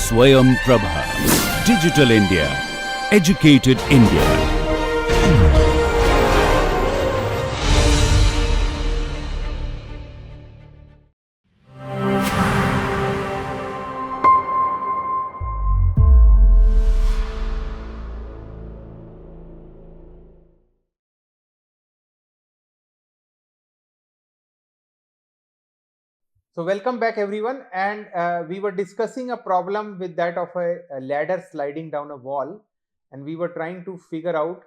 Swayam Prabha. Digital India. Educated India. So welcome back everyone, and we were discussing a problem with that of a ladder sliding down a wall, and we were trying to figure out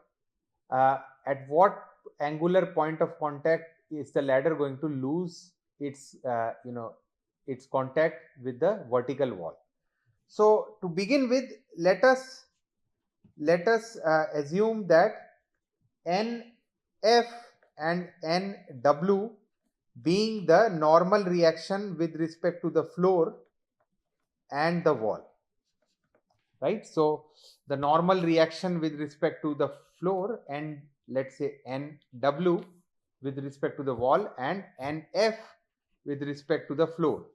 at what angular point of contact is the ladder going to lose its its contact with the vertical wall. So to begin with, let us assume that NF and NW being the normal reaction with respect to the floor and the wall, right? So the normal reaction with respect to the floor, and let's say NW with respect to the wall, and NF with respect to the floor,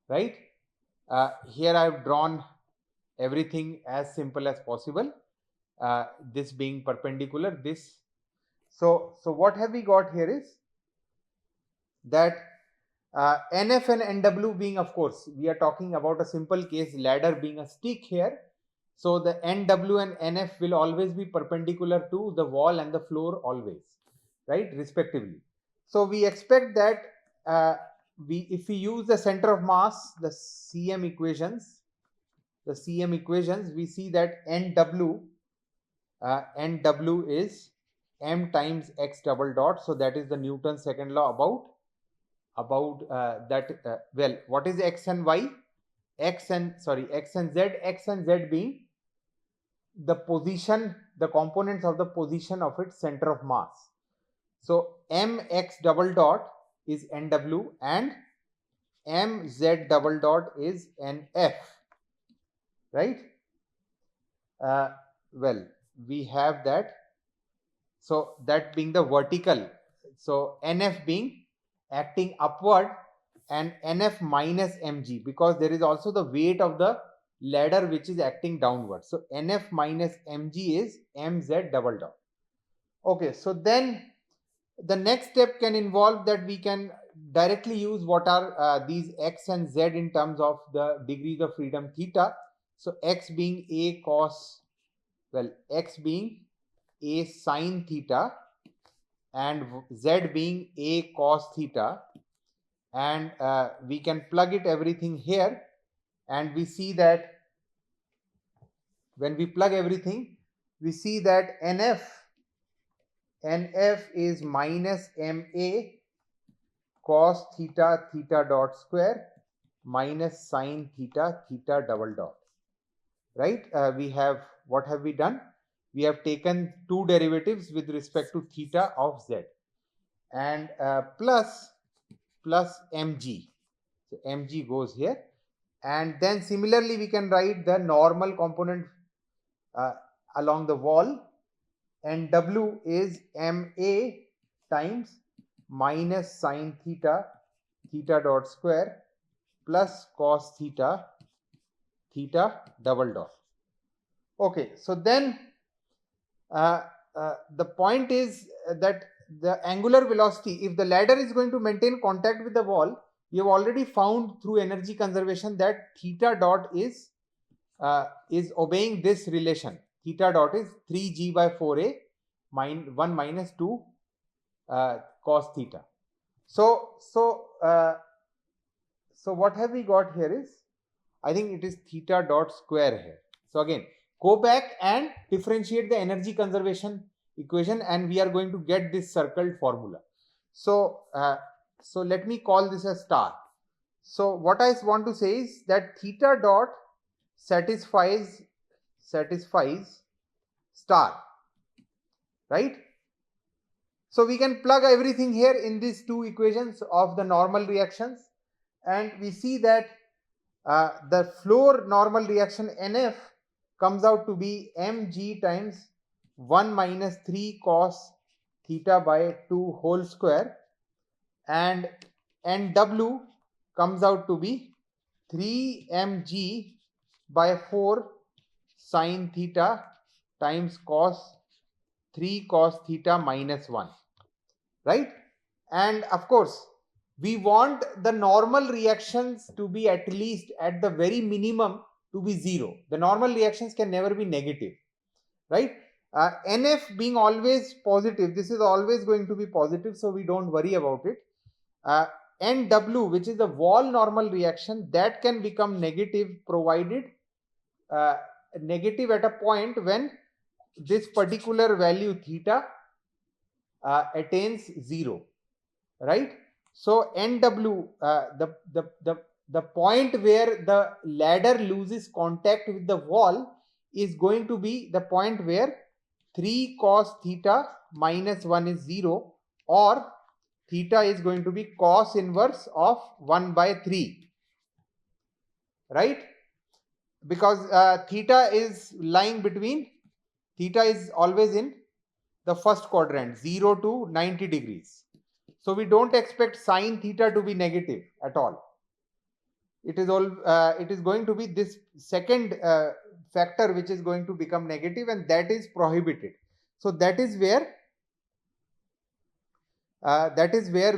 right? Here I've drawn everything as simple as possible, this being perpendicular, this. So what have we got here is that NF and NW being, of course, we are talking about a simple case, ladder being a stick here. So the NW and NF will always be perpendicular to the wall and the floor always, right, respectively. So we expect that if we use the center of mass, the CM equations, we see that NW is m times x double dot. So that is the Newton's second law about well, what is x and y? X and z being the position, the components of the position of its center of mass. So mx double dot is nw and mz double dot is nf, right? Well, we have that. So that being the vertical, so nf being acting upward, and nf minus mg, because there is also the weight of the ladder which is acting downward. So nf minus mg is mz double dot. Okay, so then the next step can involve that we can directly use what are these x and z in terms of the degrees of freedom theta. So x being a cos, well, x being a sine theta, and z being a cos theta, and we can plug it everything here, and we see that when we plug everything, we see that nf is minus ma cos theta theta dot square minus sine theta theta double dot, right? We have, what have we done? We have taken two derivatives with respect to theta of z, and plus mg. So mg goes here, and then similarly we can write the normal component along the wall, and w is ma times minus sine theta theta dot square plus cos theta theta double dot. Okay, so then the point is that the angular velocity, if the ladder is going to maintain contact with the wall, we have already found through energy conservation that theta dot is obeying this relation. Theta dot is 3g by 4a 1 minus 2 cos theta. So what have we got here is, I think it is theta dot square here. So again, go back and differentiate the energy conservation equation, and we are going to get this circled formula. So let me call this a star. So what I want to say is that theta dot satisfies star, right? So we can plug everything here in these two equations of the normal reactions, and we see that the floor normal reaction NF comes out to be mg times 1 minus 3 cos theta by 2 whole square, and NW comes out to be 3 mg by 4 sine theta times cos 3 cos theta minus 1, right? And of course, we want the normal reactions to be at least at the very minimum to be 0. The normal reactions can never be negative, right? NF being always positive, this is always going to be positive, so we don't worry about it. NW, which is the wall normal reaction, that can become negative provided negative at a point when this particular value theta attains 0, right? So NW, the point where the ladder loses contact with the wall is going to be the point where 3 cos theta minus 1 is 0, or theta is going to be cos inverse of 1 by 3, right? Because theta is lying between, theta is always in the first quadrant, 0 to 90 degrees. So we don't expect sine theta to be negative at all. It is going to be this second factor which is going to become negative, and that is prohibited. So that is where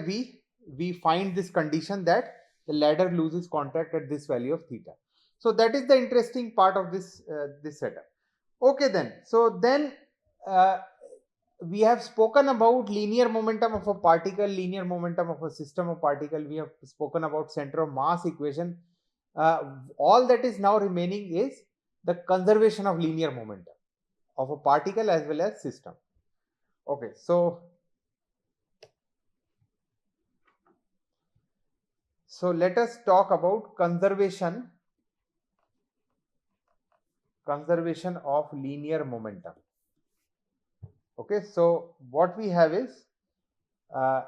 we find this condition that the ladder loses contact at this value of theta. So that is the interesting part of this setup. Okay, then. So then we have spoken about linear momentum of a particle, linear momentum of a system of particle. We have spoken about center of mass equation. All that is now remaining is the conservation of linear momentum of a particle as well as system. Okay, so let us talk about conservation of linear momentum. Okay, so what we have is the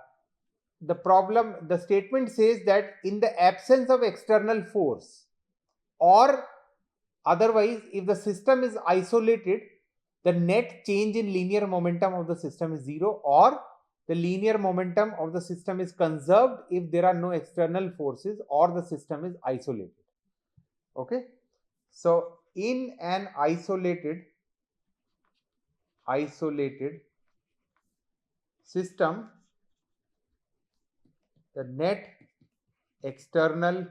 statement says that in the absence of external force, or otherwise if the system is isolated, the net change in linear momentum of the system is 0, or the linear momentum of the system is conserved if there are no external forces or the system is isolated. Okay, so in an isolated system, the net external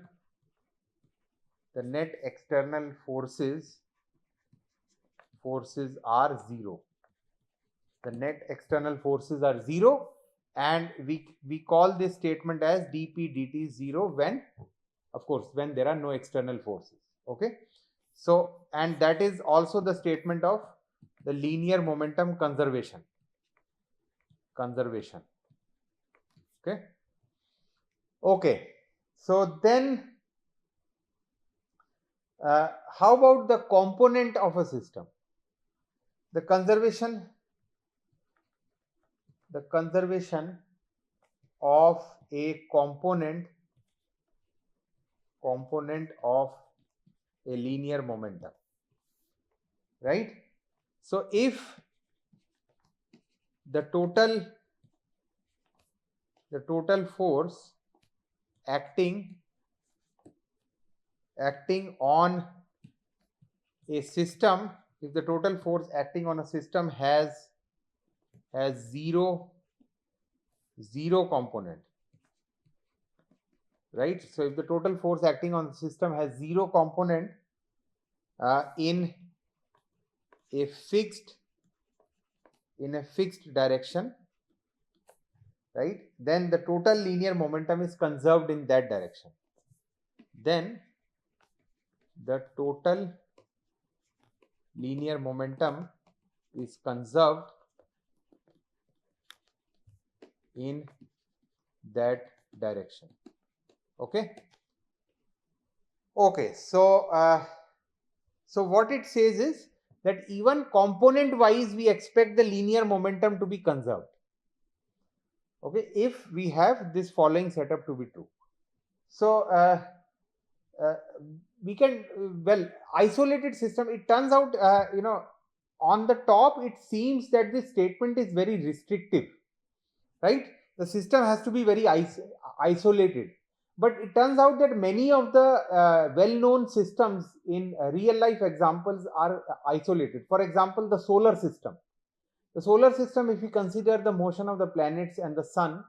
forces are 0. The net external forces are 0, and we call this statement as dp dt is 0 when, of course, when there are no external forces. Okay, so and that is also the statement of the linear momentum conservation. Okay, so then how about the component of a system? The conservation of a component of a linear momentum, right? So if the total force acting on a system, if the total force acting on a system has zero component, right? So if the total force acting on the system has 0 component in a fixed direction, right, then the total linear momentum is conserved in that direction. Then the total linear momentum is conserved in that direction. Okay, so what it says is that even component wise we expect the linear momentum to be conserved, okay, if we have this following setup to be true. So we can, well, isolated system, it turns out on the top it seems that this statement is very restrictive, right? The system has to be very isolated. But it turns out that many of the well-known systems in real life examples are isolated. For example, the solar system. The solar system, if we consider the motion of the planets and the sun,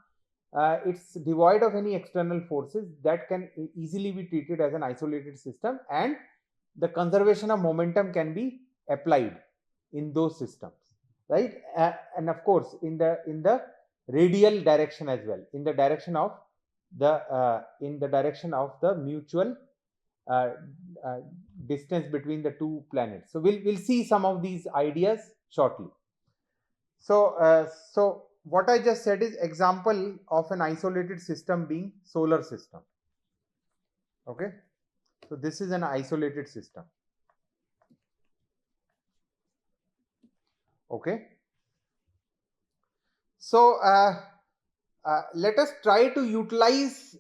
it's devoid of any external forces, that can easily be treated as an isolated system, and the conservation of momentum can be applied in those systems, right? And of course, in the radial direction as well, in the direction of the mutual uh, uh, distance between the two planets. So we'll see some of these ideas shortly. So what I just said is example of an isolated system being solar system. Okay, so this is an isolated system. Okay, so let us try to utilize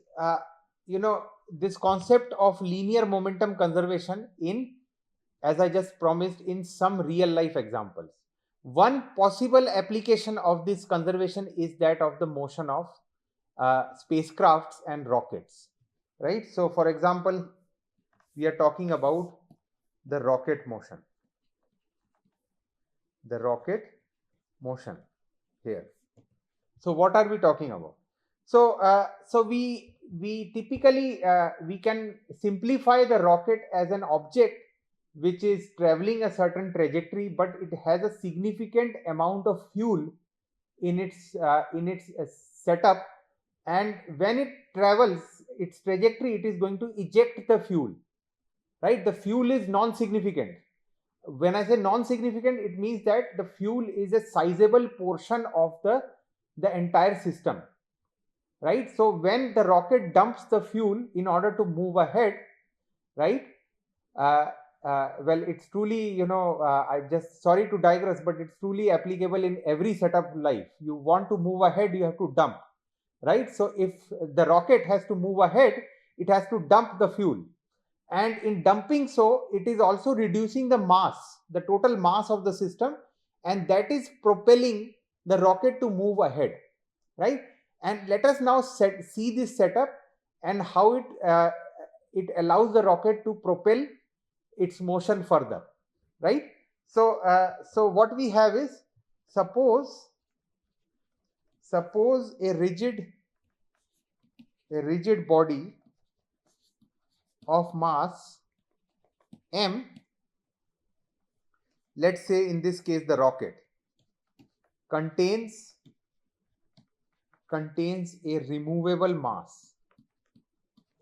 this concept of linear momentum conservation in, as I just promised, in some real life examples. One possible application of this conservation is that of the motion of spacecrafts and rockets, right? So for example, we are talking about the rocket motion here. So what are we talking about? So we typically we can simplify the rocket as an object which is traveling a certain trajectory, but it has a significant amount of fuel in its setup, and when it travels its trajectory, it is going to eject the fuel, right? The fuel is non-significant. When I say non-significant, it means that the fuel is a sizable portion of the entire system, right? So when the rocket dumps the fuel in order to move ahead, right, well, it's truly, I just, sorry to digress, but it's truly applicable in every setup life. You want to move ahead, you have to dump, right? So if the rocket has to move ahead, it has to dump the fuel, and in dumping, so it is also reducing the mass, the total mass of the system, and that is propelling the rocket to move ahead, right? And let us now see this setup and how it allows the rocket to propel its motion further, right? So what we have is, suppose a rigid body of mass m, let's say in this case the rocket contains a removable mass,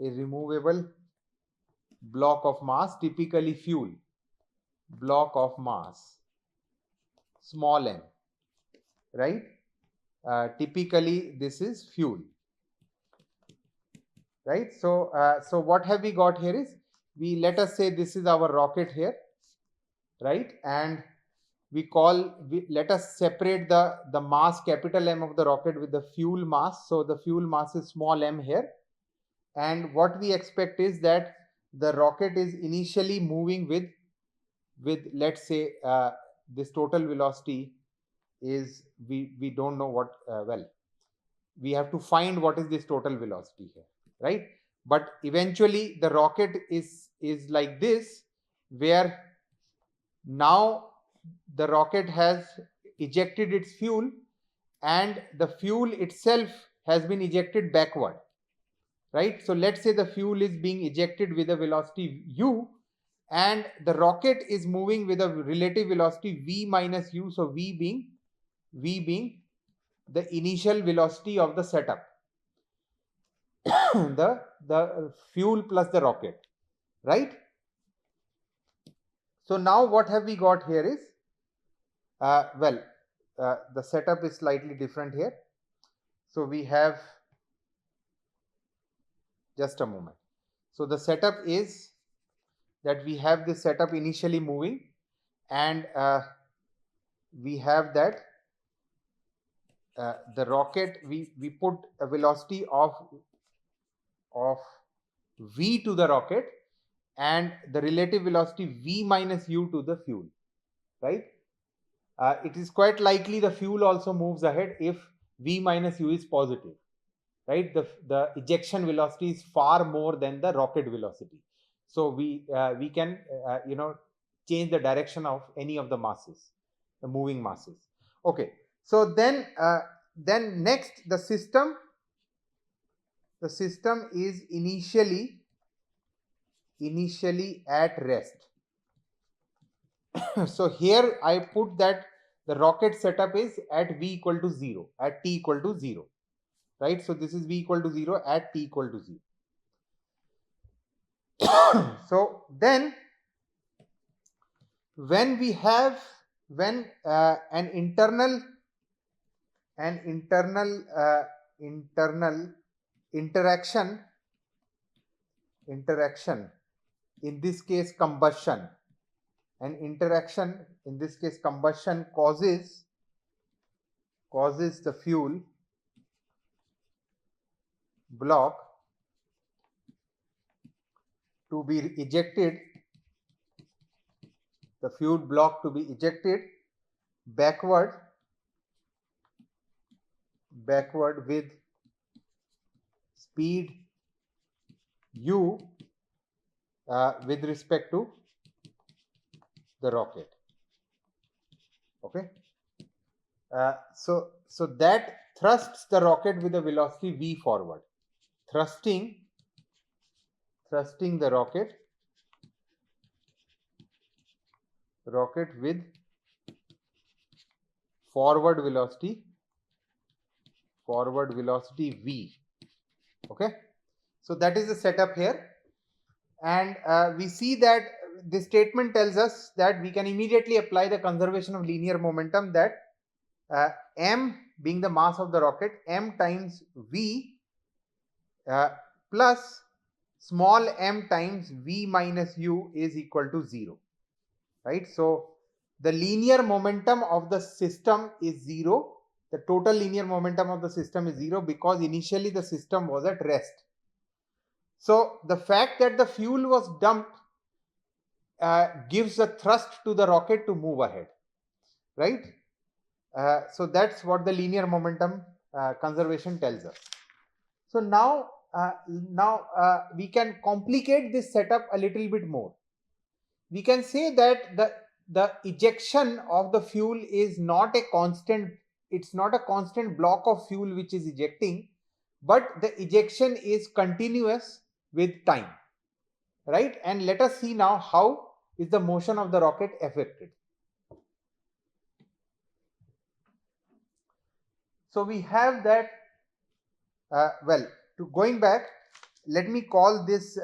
a removable block of mass, typically fuel, block of mass small m, right? Typically this is fuel, right? So what have we got here is, let us say this is our rocket here, right? And let us separate the mass capital M of the rocket with the fuel mass. So the fuel mass is small m here, and what we expect is that the rocket is initially moving with let's say this total velocity is, we don't know what, well, we have to find what is this total velocity here, right? But eventually the rocket is like this, where now the rocket has ejected its fuel, and the fuel itself has been ejected backward, right? So let's say the fuel is being ejected with a velocity u, and the rocket is moving with a relative velocity v minus u, so v being the initial velocity of the setup, the fuel plus the rocket, right? So now what have we got here is, the setup is slightly different here. So we have, just a moment. So the setup is that we have this setup initially moving, and we have that the rocket, we put a velocity of v to the rocket, and the relative velocity v minus u to the fuel, right? It is quite likely the fuel also moves ahead if v minus u is positive, right? The ejection velocity is far more than the rocket velocity. So we can change the direction of any of the masses, the moving masses. Okay, so then next, the system is initially at rest. So here I put that the rocket setup is at v equal to 0, at t equal to 0, right? So this is v equal to 0 at t equal to 0. So then when we have an internal interaction, in this case combustion, an interaction, in this case combustion, causes the fuel block to be ejected, backward with speed u with respect to the rocket. Okay, so that thrusts the rocket with a velocity v forward, thrusting the rocket with forward velocity v. Okay, so that is the setup here. And we see that this statement tells us that we can immediately apply the conservation of linear momentum, that m being the mass of the rocket, m times v plus small m times v minus u is equal to 0, right? So the linear momentum of the system is 0. The total linear momentum of the system is 0 because initially the system was at rest. So the fact that the fuel was dumped gives a thrust to the rocket to move ahead, right? So that's what the linear momentum conservation tells us. So now we can complicate this setup a little bit more. We can say that the ejection of the fuel is not a constant. It's not a constant block of fuel which is ejecting, but the ejection is continuous with time, right? And let us see now how is the motion of the rocket affected. So we have that, to going back, let me call this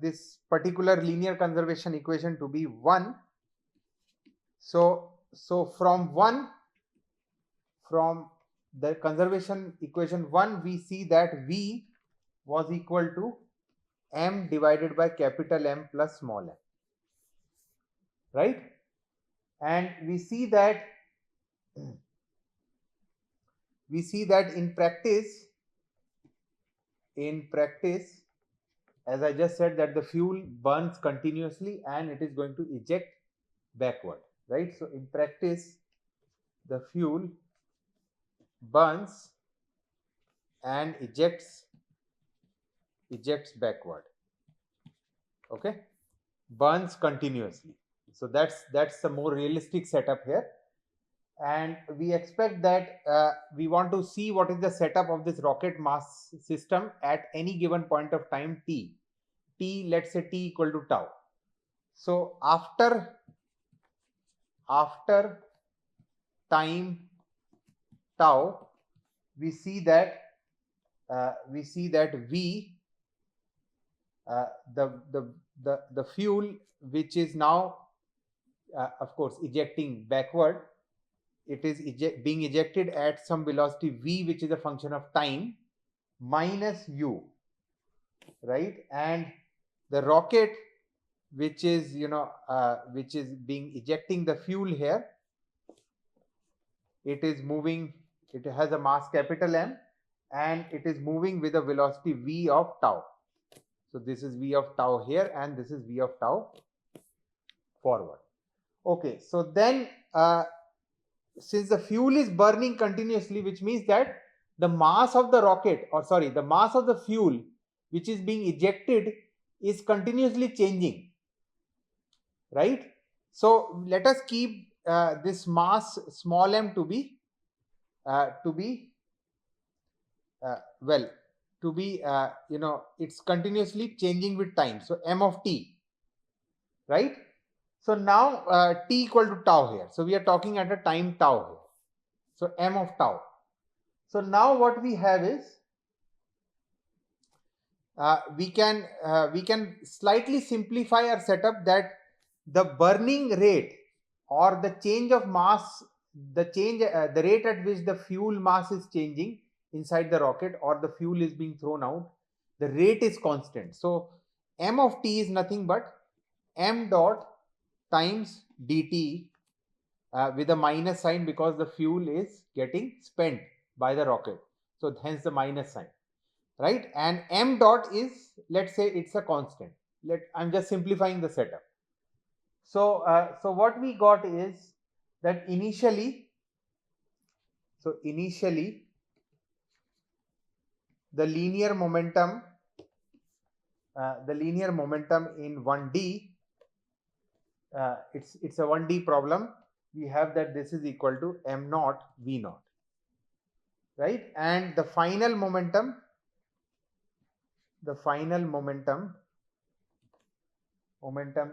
this particular linear conservation equation to be 1. So from the conservation equation 1, we see that v was equal to m divided by capital M plus small m, right? And we see that in practice, as I just said, that the fuel burns continuously and it is going to eject backward, right? So in practice, the fuel burns and ejects backward. Okay, burns continuously. So that's the more realistic setup here. And we expect that we want to see what is the setup of this rocket mass system at any given point of time t, let's say t equal to tau. So after time tau, we see that v, the fuel which is now of course ejecting backward, it is being ejected at some velocity v, which is a function of time, minus u, right? And the rocket which is being ejecting the fuel here, it is moving, it has a mass capital M, and it is moving with a velocity v of tau. So this is v of tau here, and this is v of tau forward. Okay, so then since the fuel is burning continuously, which means that the mass of the rocket, or sorry, the mass of the fuel which is being ejected is continuously changing, right? So let us keep this mass small m to be well, to be it's continuously changing with time, so m of t, right? So now t equal to tau here, so we are talking at a time tau here, so m of tau. So now what we have is we can slightly simplify our setup, that the burning rate or the change of mass, the rate at which the fuel mass is changing inside the rocket or the fuel is being thrown out, the rate is constant. So m of t is nothing but m dot times dt with a minus sign, because the fuel is getting spent by the rocket, so hence the minus sign, right? And m dot is, let's say it's a constant. I'm just simplifying the setup. So so what we got is that initially the linear momentum in 1D, it's a 1D problem. We have that this is equal to m naught v naught, right? And the final momentum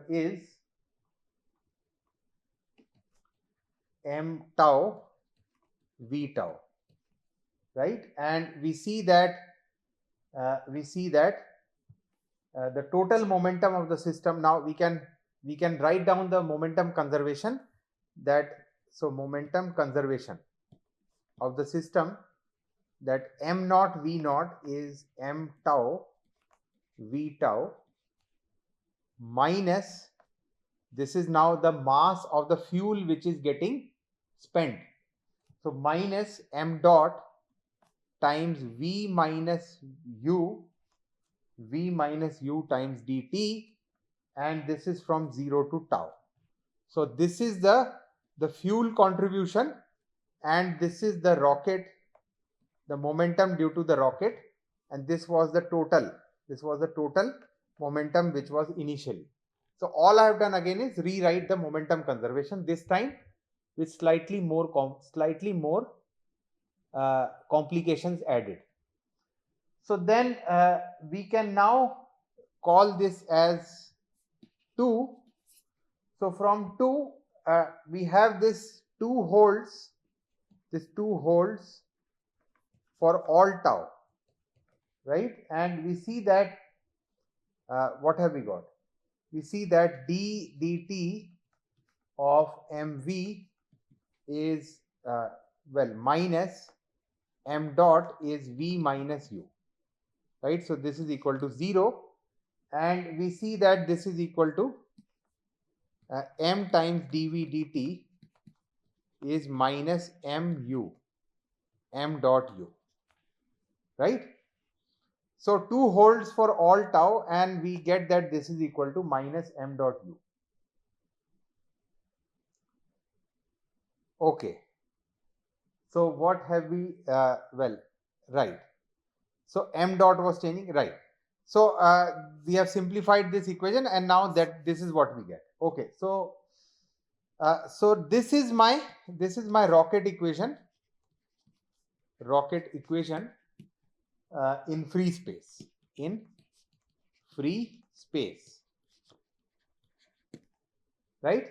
is m tau v tau, right? And we see that the total momentum of the system, now we can write down the momentum conservation, that so momentum conservation of the system, that m naught v naught is m tau v tau minus, this is now the mass of the fuel which is getting spent, so minus m dot times v minus u times dt, and this is from 0 to tau. So this is the fuel contribution, and this is the rocket, the momentum due to the rocket, and this was the total momentum which was initially. So all I have done again is rewrite the momentum conservation, this time with slightly more complications added. So then we can now call this as 2. So from 2 we have this 2 holds for all tau, right? And we see that what have we got? We see that d dt of mv is minus m dot is v minus u, right? So this is equal to 0, and we see that this is equal to m times dv dt is minus m dot u, right? So 2 holds for all tau, and we get that this is equal to minus m dot u. Okay. So what have we, right. So m dot was changing, right. So we have simplified this equation, and now that this is what we get. Okay. So so this is my rocket equation in free space, right?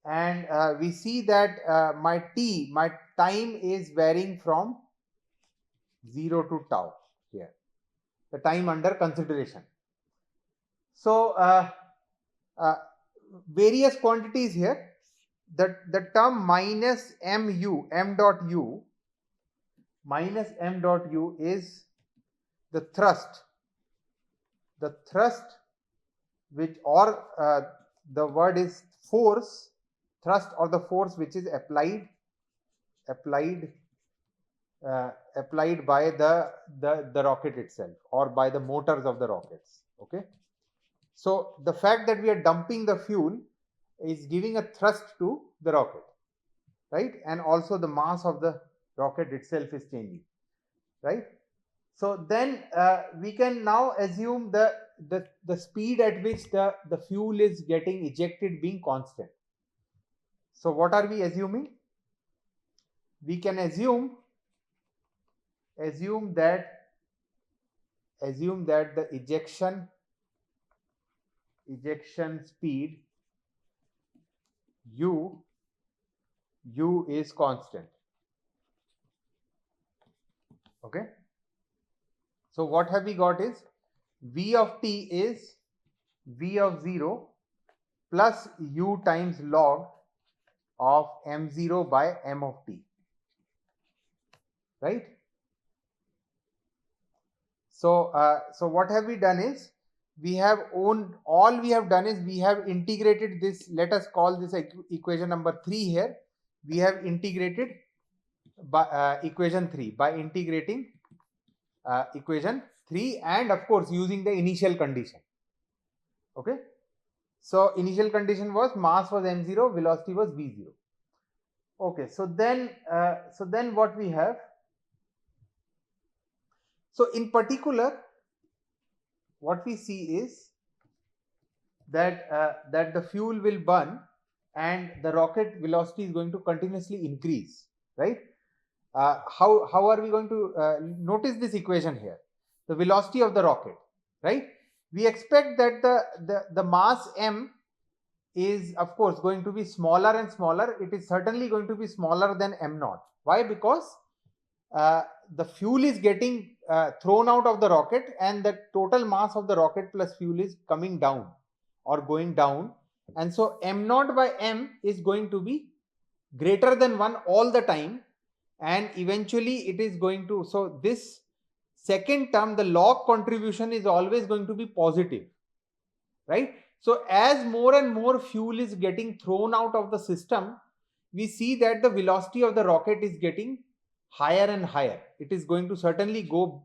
And we see that my time is varying from 0 to tau here, the time under consideration. So various quantities here, the term minus m dot u is the thrust which, or the word is force, thrust or the force which is applied by the rocket itself, or by the motors of the rockets. Okay, so the fact that we are dumping the fuel is giving a thrust to the rocket, right? And also the mass of the rocket itself is changing. right? So then we can now assume the speed at which the fuel is getting ejected being constant. So what are we assuming? We can assume that the ejection speed u is constant. Okay, so what have we got is v of t is v of 0 plus u times log of m0 by m of t, right? So what have we done is we have integrated this. Let us call this equation number 3 here. We have integrated by equation 3 by integrating equation 3, and of course using the initial condition. Okay, so initial condition was mass was m0, velocity was v0. Okay, so then what we have, so in particular what we see is that the fuel will burn and the rocket velocity is going to continuously increase, right? How are we going to notice this equation here? The velocity of the rocket, right? We expect that the mass m is of course going to be smaller and smaller. It is certainly going to be smaller than m0. Why? Because the fuel is getting thrown out of the rocket, and the total mass of the rocket plus fuel is coming down or going down, and so m0 by m is going to be greater than 1 all the time, and eventually it is going to, so this second term, the log contribution, is always going to be positive, right? So as more and more fuel is getting thrown out of the system, we see that the velocity of the rocket is getting higher and higher. It is going to certainly go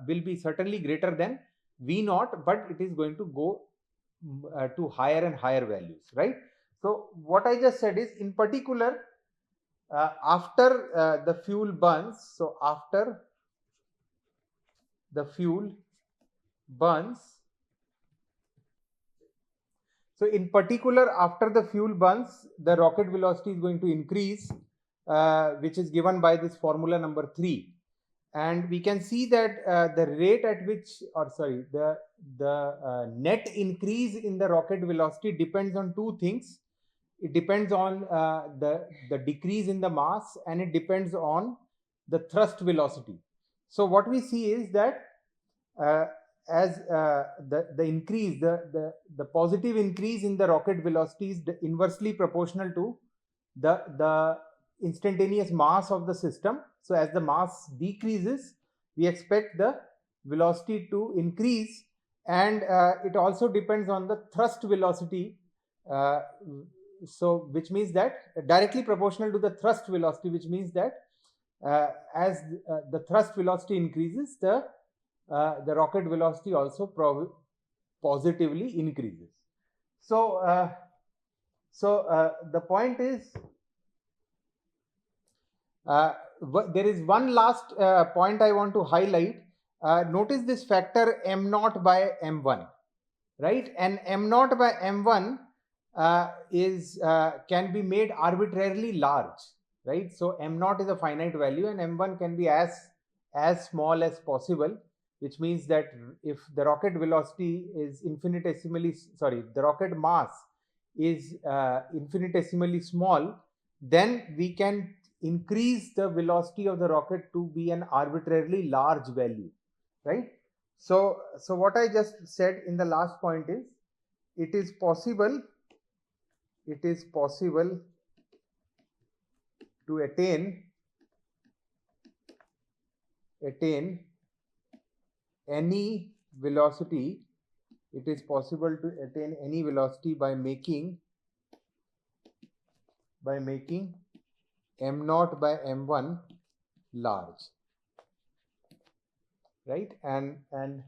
will be certainly greater than v0, but it is going to go to higher and higher values, right? So what I just said is, in particular, after the fuel burns, so after the fuel burns, so in particular after the fuel burns, the rocket velocity is going to increase, which is given by this formula number 3, and we can see that the rate at which, or sorry, the net increase in the rocket velocity depends on two things. It depends on the decrease in the mass, and it depends on the thrust velocity. So what we see is that as the increase, the positive increase in the rocket velocity is inversely proportional to the instantaneous mass of the system. So as the mass decreases, we expect the velocity to increase, and it also depends on the thrust velocity, so which means that directly proportional to the thrust velocity, which means that as the thrust velocity increases, the rocket velocity also positively increases. So the point is, there is one last point I want to highlight. Notice this factor m0 by m1, right? And m0 by m1 can be made arbitrarily large, right? So m0 is a finite value, and m1 can be as small as possible, which means that if the rocket velocity is the rocket mass is infinitesimally small, then we can increase the velocity of the rocket to be an arbitrarily large value, right? So what I just said in the last point is, it is possible to attain any velocity. It is possible to attain any velocity by making m0 by m1 large, right? And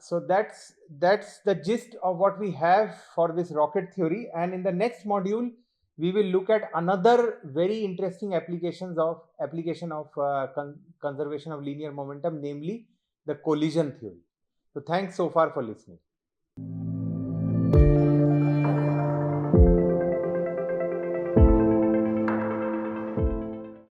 so that's the gist of what we have for this rocket theory. And in the next module, we will look at another very interesting application of conservation of linear momentum, namely the collision theory. So thanks so far for listening.